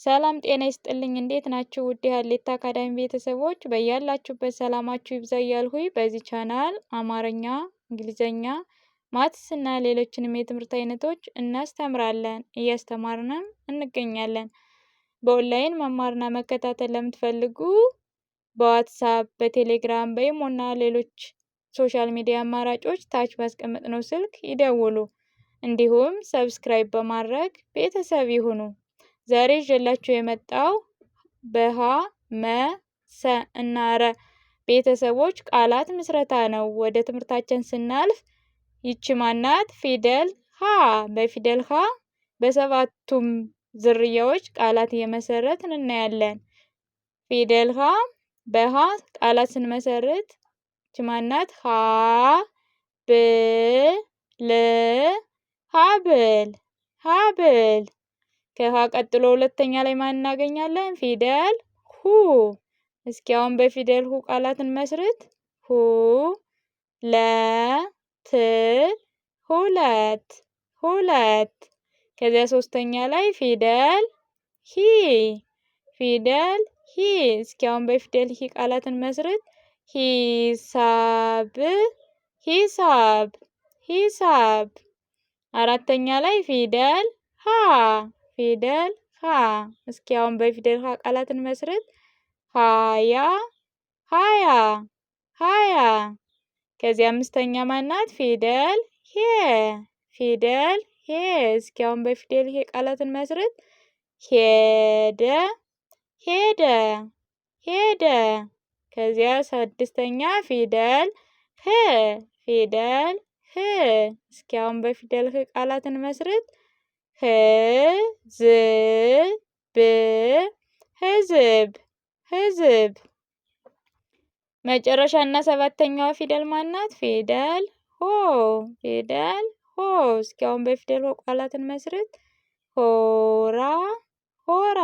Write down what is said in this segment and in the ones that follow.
ሰላም ጤና ይስጥልኝ እንዴት ናችሁ? ውድ የሀሌታ አካዳሚ ቤተሰቦች በያላችሁበት ሰላማችሁ ይብዛ እያልኩኝ በዚህ ቻናል አማርኛ፣ እንግሊዘኛ፣ ማትስ እና ሌሎችንም የትምህርት አይነቶች እናስተምራለን እያስተማርንም እንገኛለን። በኦንላይን መማርና መከታተል ለምትፈልጉ በዋትስአፕ፣ በቴሌግራም፣ በኢሞ እና ሌሎች ሶሻል ሚዲያ አማራጮች ታች ባስቀመጥነው ስልክ ይደውሉ። እንዲሁም ሰብስክራይብ በማድረግ ቤተሰብ ይሁኑ። ዛሬ ይዤላችሁ የመጣው በሀ፣ መ፣ ሰ እና ረ ቤተሰቦች ቃላት ምስረታ ነው። ወደ ትምህርታችን ስናልፍ ይቺ ማናት? ፊደል ሀ። በፊደል ሀ በሰባቱም ዝርያዎች ቃላት እየመሰረትን እናያለን። ፊደል ሀ በሀ ቃላት ስንመሰርት ይቺ ማናት? ሀ ብ ል ሀብል ሀብል። ከሀ ቀጥሎ ሁለተኛ ላይ ማን እናገኛለን? ፊደል ሁ። እስኪ አሁን በፊደል ሁ ቃላትን መስርት። ሁ ለ ት ሁለት ሁለት። ከዚያ ሶስተኛ ላይ ፊደል ሂ ፊደል ሂ። እስኪ አሁን በፊደል ሂ ቃላትን መስርት። ሂሳብ ሂሳብ ሂሳብ። አራተኛ ላይ ፊደል ሀ ፊደል ሀ። እስኪ አሁን በፊደል ሀ ቃላትን መስርት። ሀያ ሀያ ሀያ። ከዚህ አምስተኛ ማናት? ፊደል ሄ ፊደል ሄ። እስኪ አሁን በፊደል ሄ ቃላትን መስርት። ሄደ ሄደ ሄደ። ከዚያ ስድስተኛ ፊደል ህ ፊደል ህ። እስኪ አሁን በፊደል ህ ቃላትን መስርት። ህዝብ ህዝብ ህዝብ። መጨረሻ እና ሰባተኛዋ ፊደል ማናት? ፊደል ሆ ፊደል ሆ። እስኪ አሁን በፊደል ሆ ቃላትን መስርት። ሆራ ሆራ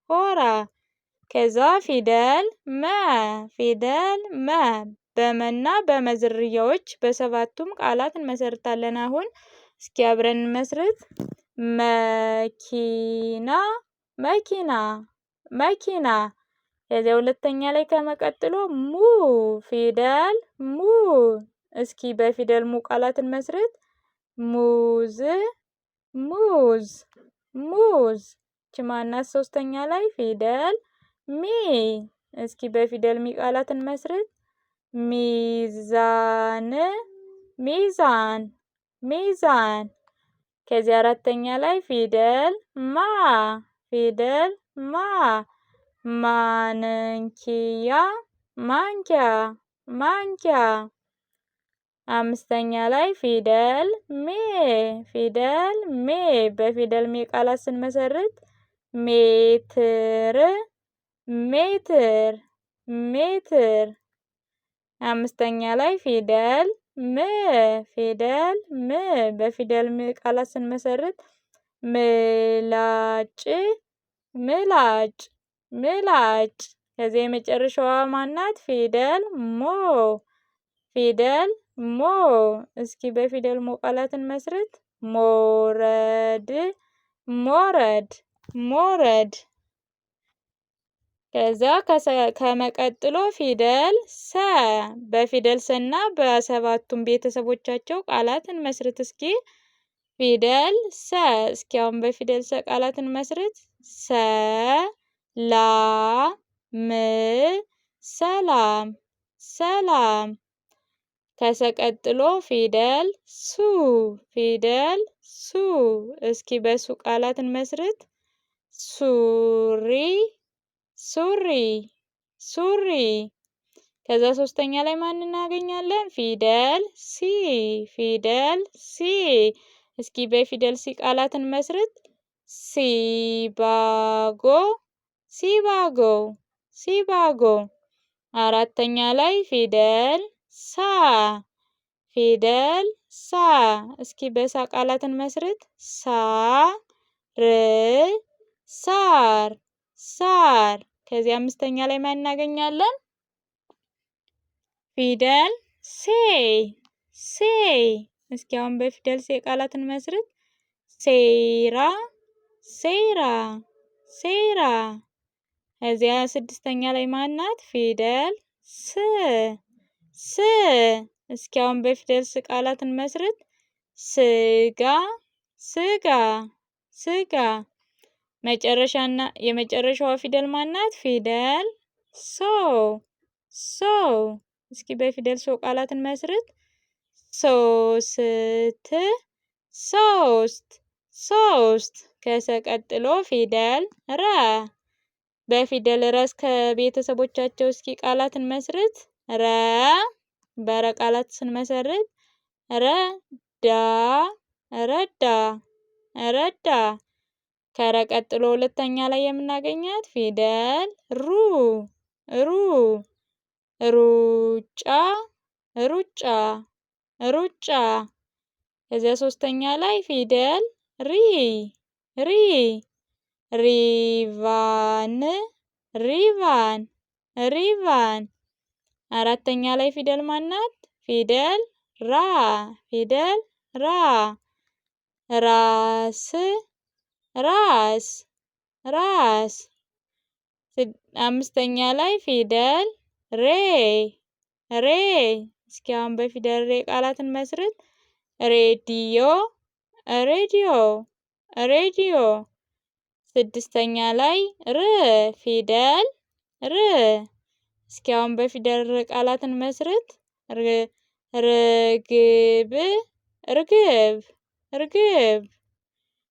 ሆራ። ከዛ ፊደል መ ፊደል መ። በመና በመ ዝርያዎች በሰባቱም ቃላት እንመሰርታለን። አሁን እስኪ አብረን እንመስርት። መኪና መኪና መኪና። ከዚያ ሁለተኛ ላይ ከመቀጥሎ ሙ ፊደል ሙ። እስኪ በፊደል ሙ ቃላትን መስርት። ሙዝ ሙዝ ሙዝ። ይቺ ማናት? ሶስተኛ ላይ ፊደል ሚ። እስኪ በፊደል ሚ ቃላትን መስርት። ሚዛን ሚዛን ሚዛን። ከዚህ አራተኛ ላይ ፊደል ማ ፊደል ማ። ማንኪያ ማንኪያ ማንኪያ። አምስተኛ ላይ ፊደል ሜ ፊደል ሜ። በፊደል ሜ ቃላት ስንመሰርት ሜትር ሜትር ሜትር። አምስተኛ ላይ ፊደል ም ፊደል ም። በፊደል ም ቃላት ስንመሰርት ምላጭ ምላጭ ምላጭ። ከዚህ የመጨረሻዋ ማናት? ፊደል ሞ ፊደል ሞ። እስኪ በፊደል ሞ ቃላትን መስርት። ሞረድ ሞረድ ሞረድ። ከዛ ከመቀጥሎ ፊደል ሰ በፊደል ሰና በሰባቱም ቤተሰቦቻቸው ቃላትን መስርት። እስኪ ፊደል ሰ። እስኪ አሁን በፊደል ሰ ቃላትን መስርት። ሰ ላ ም ሰላም ሰላም። ከሰቀጥሎ ፊደል ሱ ፊደል ሱ። እስኪ በሱ ቃላትን መስርት። ሱሪ ሱሪ ሱሪ። ከዛ ሶስተኛ ላይ ማን እናገኛለን? ፊደል ሲ ፊደል ሲ። እስኪ በፊደል ሲ ቃላትን መስርት። ሲባጎ ሲባጎ ሲባጎ። አራተኛ ላይ ፊደል ሳ ፊደል ሳ። እስኪ በሳ ቃላትን መስርት። ሳር ሳር ሳር። ከዚህ አምስተኛ ላይ ማን እናገኛለን? ፊደል ሴ ሴ። እስኪ አሁን በፊደል ሴ ቃላትን መስርት። ሴራ ሴራ ሴራ። ከዚያ ስድስተኛ ላይ ማናት? ፊደል ስ ስ። እስኪ አሁን በፊደል ስ ቃላትን መስርት። ስጋ ስጋ ስጋ። መጨረሻና የመጨረሻዋ ፊደል ማናት? ፊደል ሶ ሶ። እስኪ በፊደል ሶ ቃላትን መስርት። ሶስት ሶስት ሶስት። ከሰ ቀጥሎ ፊደል ረ። በፊደል ረ እስከ ቤተሰቦቻቸው እስኪ ቃላትን መስርት። ረ በረ ቃላት ስንመሰርት ረዳ ረዳ ረዳ። ከረ ቀጥሎ ሁለተኛ ላይ የምናገኛት ፊደል ሩ ሩ ሩጫ ሩጫ ሩጫ። ከዚያ ሶስተኛ ላይ ፊደል ሪ ሪ ሪቫን ሪቫን ሪቫን። አራተኛ ላይ ፊደል ማናት? ፊደል ራ ፊደል ራ ራስ ራስ ራስ። አምስተኛ ላይ ፊደል ሬ ሬ። እስኪ አሁን በፊደል ሬ ቃላትን መስርት። ሬዲዮ ሬዲዮ ሬዲዮ። ስድስተኛ ላይ ር ፊደል ር። እስኪ አሁን በፊደል ር ቃላትን መስርት። ርግብ ርግብ ርግብ።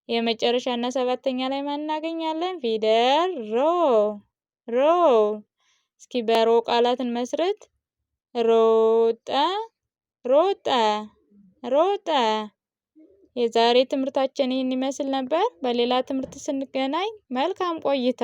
የመጨረሻ እና ሰባተኛ ላይ ማን እናገኛለን? ፊደል ሮ ሮ። እስኪ በሮ ቃላትን መስርት። ሮጠ ሮጠ ሮጠ። የዛሬ ትምህርታችን ይህን ይመስል ነበር። በሌላ ትምህርት ስንገናኝ መልካም ቆይታ